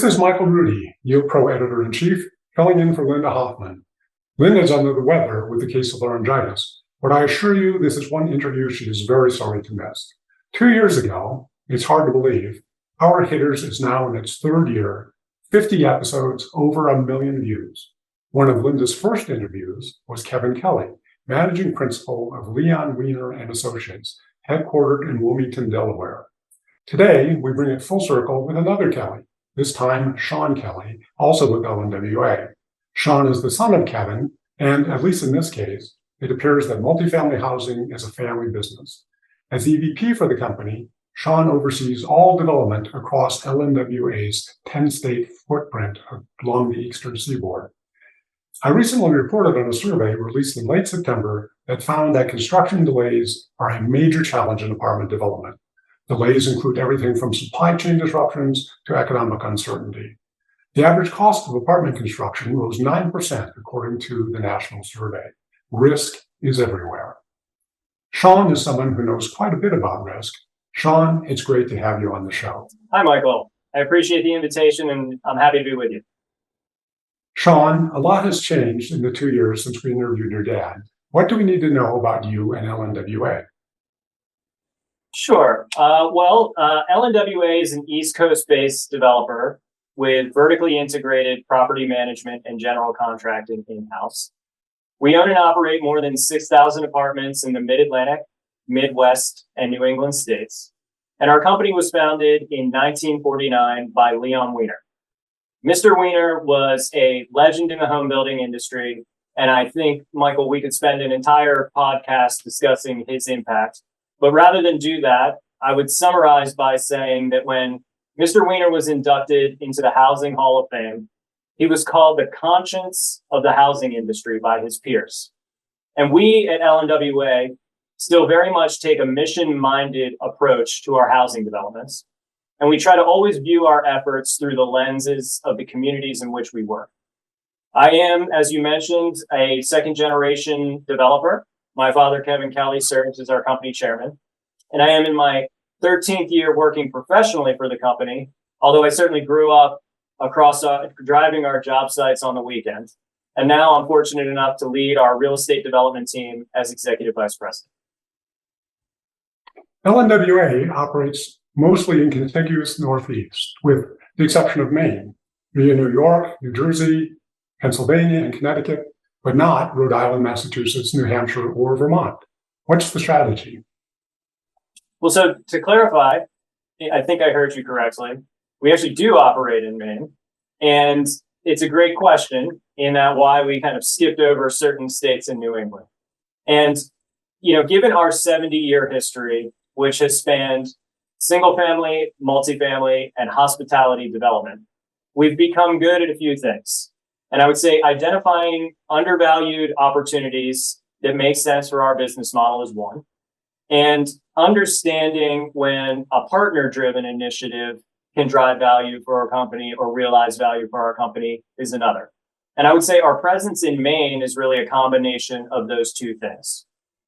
This is Michael Rudy, Yield Pro Editor-in-Chief, filling in for Linda Hoffman. Linda is under the weather with a case of laryngitis, but I assure you this is one interview she is very sorry to miss. 2 years ago, it's hard to believe, Power Hitters is now in its third year, 50 episodes, over 1 million views. One of Linda's first interviews was Kevin Kelly, Managing Principal of Leon Weiner and Associates, headquartered in Wilmington, Delaware. Today, we bring it full circle with another Kelly, this time Sean Kelly, also with LNWA. Sean is the son of Kevin, and at least in this case, it appears that multifamily housing is a family business. As EVP for the company, Sean oversees all development across LNWA's 10-state footprint along the eastern seaboard. I recently reported on a survey released in late September that found that construction delays are a major challenge in apartment development. Delays include everything from supply chain disruptions to economic uncertainty. The average cost of apartment construction rose 9% according to the national survey. Risk is everywhere. Sean is someone who knows quite a bit about risk. Sean, it's great to have you on the show. Hi, Michael. I appreciate the invitation and I'm happy to be with you. Sean, a lot has changed in the 2 years since we interviewed your dad. What do we need to know about you and LNWA? Sure. LNWA is an East Coast-based developer with vertically integrated property management and general contracting in-house. We own and operate more than 6,000 apartments in the Mid-Atlantic, Midwest, and New England states. And our company was founded in 1949 by Leon Weiner. Mr. Weiner was a legend in the home building industry. And I think, Michael, we could spend an entire podcast discussing his impact. But rather than do that, I would summarize by saying that when Mr. Weiner was inducted into the Housing Hall of Fame, he was called the conscience of the housing industry by his peers. And we at LNWA still very much take a mission-minded approach to our housing developments. And we try to always view our efforts through the lenses of the communities in which we work. I am, as you mentioned, a second-generation developer. My father, Kevin Kelly, serves as our company chairman. And I am in my 13th year working professionally for the company, although I certainly grew up across driving our job sites on the weekend. And now I'm fortunate enough to lead our real estate development team as Executive Vice President. LNWA operates mostly in contiguous Northeast, with the exception of Maine, via New York, New Jersey, Pennsylvania, and Connecticut, but not Rhode Island, Massachusetts, New Hampshire, or Vermont. What's the strategy? Well, so to clarify, I think I heard you correctly. We actually do operate in Maine, and it's a great question in that why we kind of skipped over certain states in New England. And, given our 70-year history, which has spanned single family, multifamily, and hospitality development, we've become good at a few things. And I would say identifying undervalued opportunities that make sense for our business model is one. And understanding when a partner-driven initiative can drive value for our company or realize value for our company is another. And I would say our presence in Maine is really a combination of those two things.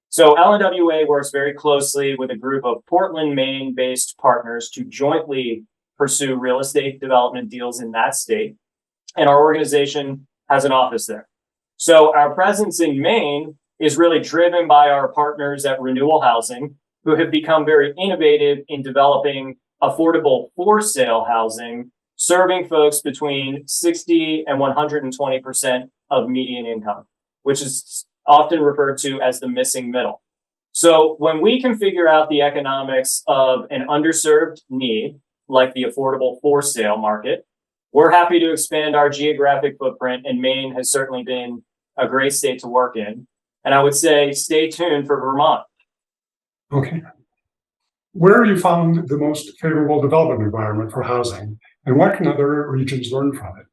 So LNWA works very closely with a group of Portland, Maine-based partners to jointly pursue real estate development deals in that state. And our organization has an office there. So our presence in Maine is really driven by our partners at Renewal Housing, who have become very innovative in developing affordable for-sale housing, serving folks between 60 and 120% of median income, which is often referred to as the missing middle. So when we can figure out the economics of an underserved need, like the affordable for-sale market, we're happy to expand our geographic footprint, and Maine has certainly been a great state to work in. And I would say stay tuned for Vermont. Okay. Where have you found the most favorable development environment for housing, and what can other regions learn from it?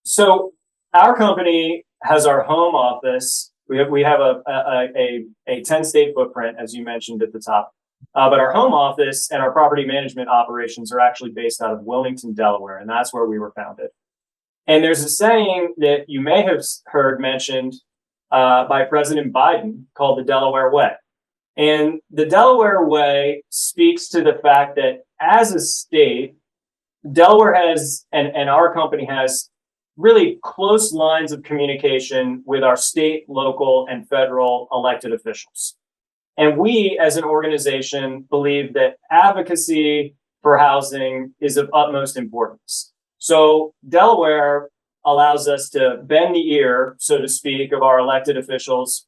So our company has our home office. We have a 10-state footprint, as you mentioned at the top. But our home office and our property management operations are actually based out of Wilmington, Delaware, and that's where we were founded. And there's a saying that you may have heard mentioned by President Biden called the Delaware Way. And the Delaware Way speaks to the fact that as a state, Delaware has, and our company has, really close lines of communication with our state, local, and federal elected officials. And we, as an organization, believe that advocacy for housing is of utmost importance. So Delaware allows us to bend the ear, so to speak, of our elected officials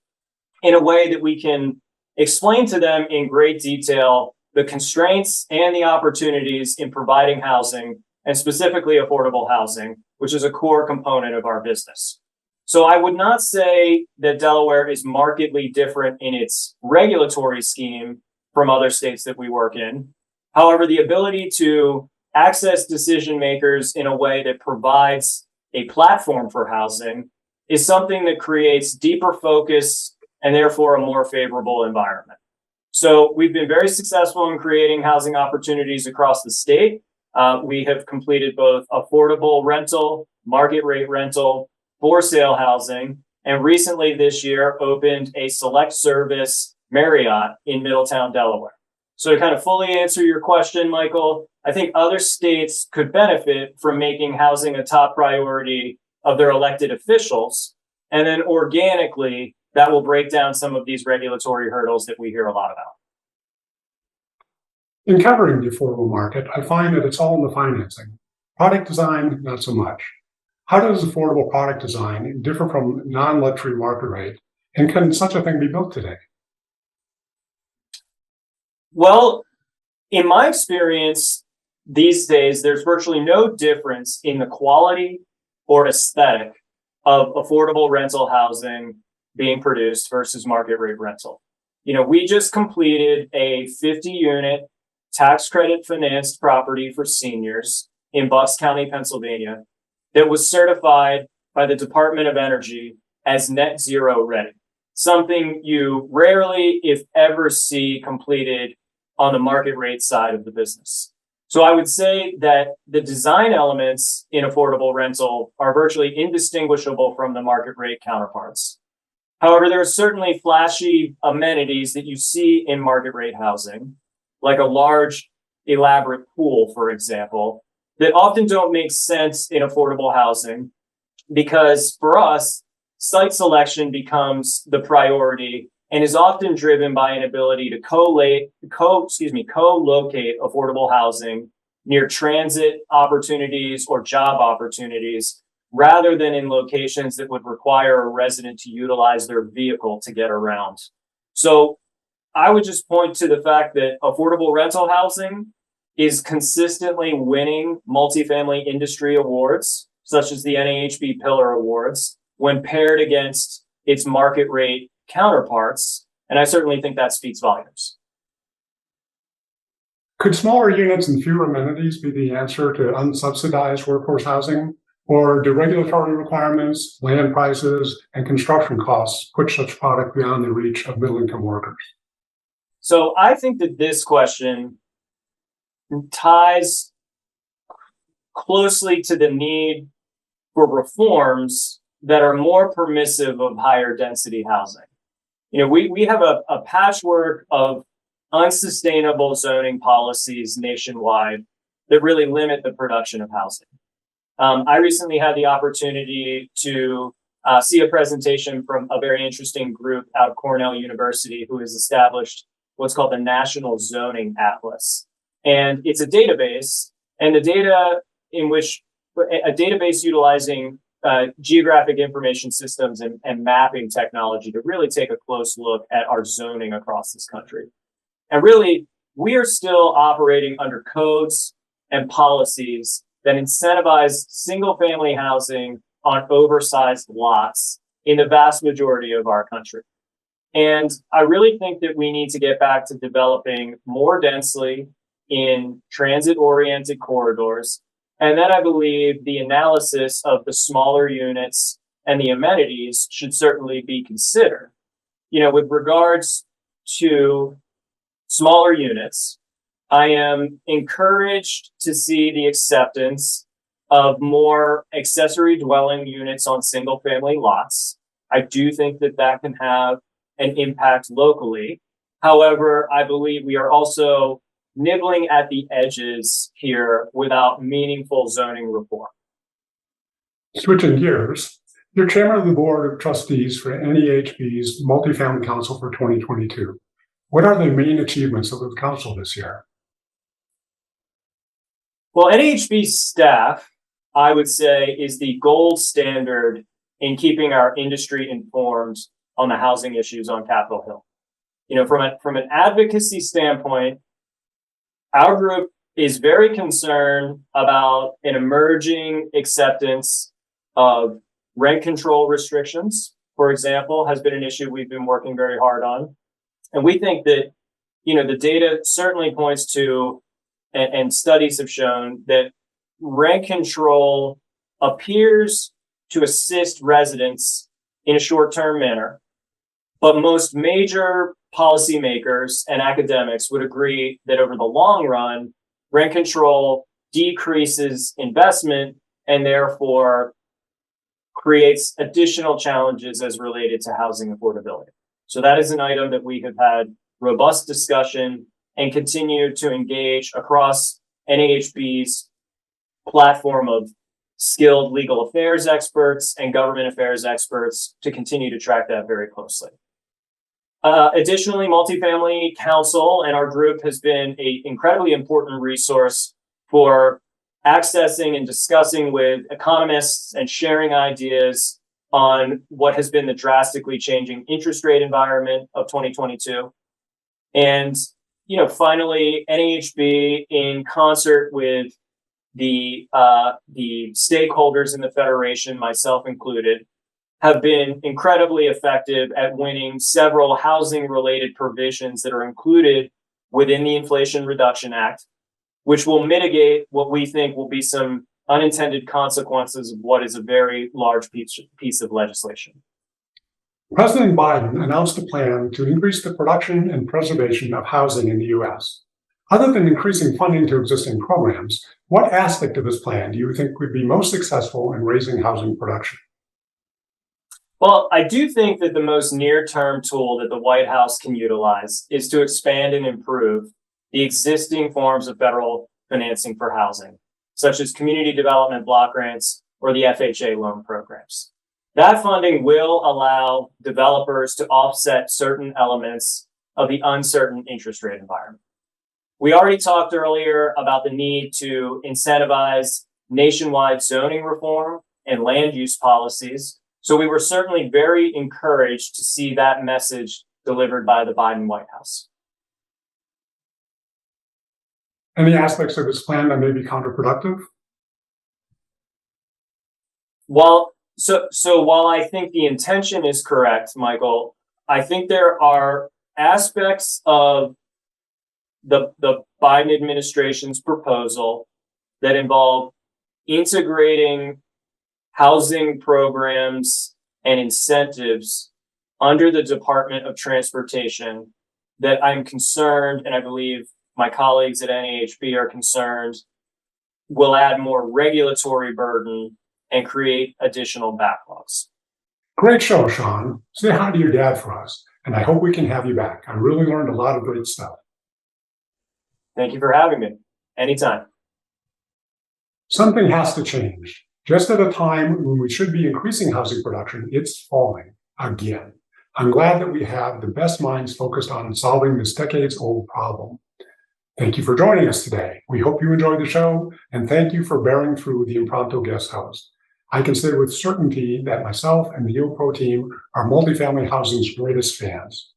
in a way that we can explain to them in great detail the constraints and the opportunities in providing housing, and specifically affordable housing, which is a core component of our business. So I would not say that Delaware is markedly different in its regulatory scheme from other states that we work in. However, the ability to access decision makers in a way that provides a platform for housing is something that creates deeper focus and therefore a more favorable environment. So we've been very successful in creating housing opportunities across the state. We have completed both affordable rental, market rate rental, for sale housing, and recently this year opened a select service Marriott in Middletown, Delaware. So to kind of fully answer your question, Michael, I think other states could benefit from making housing a top priority of their elected officials. And then organically, that will break down some of these regulatory hurdles that we hear a lot about. In covering the affordable market, I find that it's all in the financing. Product design, not so much. How does affordable product design differ from non-luxury market rate? And can such a thing be built today? Well, in my experience, these days, there's virtually no difference in the quality or aesthetic of affordable rental housing being produced versus market rate rental. We just completed a 50-unit tax credit financed property for seniors in Bucks County, Pennsylvania, that was certified by the Department of Energy as net zero ready, something you rarely, if ever, see completed on the market rate side of the business. So I would say that the design elements in affordable rental are virtually indistinguishable from the market rate counterparts. However, there are certainly flashy amenities that you see in market rate housing, like a large, elaborate pool, for example, that often don't make sense in affordable housing because for us, site selection becomes the priority and is often driven by an ability to co-locate affordable housing near transit opportunities or job opportunities, rather than in locations that would require a resident to utilize their vehicle to get around. So I would just point to the fact that affordable rental housing is consistently winning multifamily industry awards, such as the NAHB Pillar Awards, when paired against its market rate counterparts. And I certainly think that speaks volumes. Could smaller units and fewer amenities be the answer to unsubsidized workforce housing? Or do regulatory requirements, land prices, and construction costs push such product beyond the reach of middle-income workers? So I think that this question ties closely to the need for reforms that are more permissive of higher density housing. We have a patchwork of unsustainable zoning policies nationwide that really limit the production of housing. I recently had the opportunity to see a presentation from a very interesting group out of Cornell University who has established what's called the National Zoning Atlas. And it's a database, and the data in which a database utilizing geographic information systems and mapping technology to really take a close look at our zoning across this country. And really, we are still operating under codes and policies that incentivize single-family housing on oversized lots in the vast majority of our country. And I really think that we need to get back to developing more densely in transit-oriented corridors. And then I believe the analysis of the smaller units and the amenities should certainly be considered. With regards to smaller units, I am encouraged to see the acceptance of more accessory dwelling units on single family lots. I do think that that can have an impact locally. However, I believe we are also nibbling at the edges here without meaningful zoning reform. Switching gears, you're chairman of the board of trustees for NAHB's Multifamily Council for 2022. What are the main achievements of the council this year? Well, NAHB staff, I would say, is the gold standard in keeping our industry informed on the housing issues on Capitol Hill. You know, from an advocacy standpoint, our group is very concerned about an emerging acceptance of rent control restrictions, for example, has been an issue we've been working very hard on. And we think that, you know, the data certainly points to, and studies have shown that rent control appears to assist residents in a short-term manner. But most major policymakers and academics would agree that over the long run, rent control decreases investment and therefore creates additional challenges as related to housing affordability. So that is an item that we have had robust discussion and continue to engage across NAHB's platform of skilled legal affairs experts and government affairs experts to continue to track that very closely. Additionally, Multifamily Council and our group has been an incredibly important resource for accessing and discussing with economists and sharing ideas on what has been the drastically changing interest rate environment of 2022. And, you know, finally, NAHB, in concert with the stakeholders in the Federation, myself included, have been incredibly effective at winning several housing-related provisions that are included within the Inflation Reduction Act, which will mitigate what we think will be some unintended consequences of what is a very large piece of legislation. President Biden announced a plan to increase the production and preservation of housing in the U.S. Other than increasing funding to existing programs, what aspect of this plan do you think would be most successful in raising housing production? Well, I do think that the most near-term tool that the White House can utilize is to expand and improve the existing forms of federal financing for housing, such as community development block grants or the FHA loan programs. That funding will allow developers to offset certain elements of the uncertain interest rate environment. We already talked earlier about the need to incentivize nationwide zoning reform and land use policies. So we were certainly very encouraged to see that message delivered by the Biden White House. Any aspects of this plan that may be counterproductive? While I think the intention is correct, Michael, I think there are aspects of the Biden administration's proposal that involve integrating housing programs and incentives under the Department of Transportation that I'm concerned, and I believe my colleagues at NAHB are concerned, will add more regulatory burden and create additional backlogs. Great show, Sean. Say hi to your dad for us, and I hope we can have you back. I really learned a lot of great stuff. Thank you for having me. Anytime. Something has to change. Just at a time when we should be increasing housing production, it's falling again. I'm glad that we have the best minds focused on solving this decades-old problem. Thank you for joining us today. We hope you enjoyed the show, and thank you for bearing through the impromptu guest host. I can say with certainty that myself and the Yield Pro team are multifamily housing's greatest fans.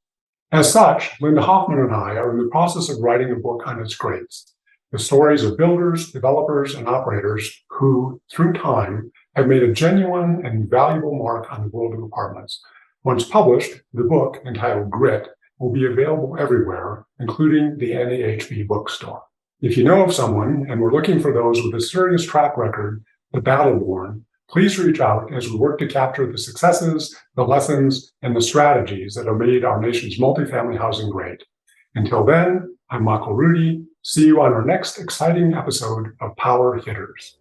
As such, Linda Hoffman and I are in the process of writing a book on its greats. The stories of builders, developers, and operators who, through time, have made a genuine and valuable mark on the world of apartments. Once published, the book, entitled Grit, will be available everywhere, including the NAHB bookstore. If you know of someone and we're looking for those with a serious track record, the battle-worn, please reach out as we work to capture the successes, the lessons, and the strategies that have made our nation's multifamily housing great. Until then, I'm Michael Rudy. See you on our next exciting episode of Power Hitters.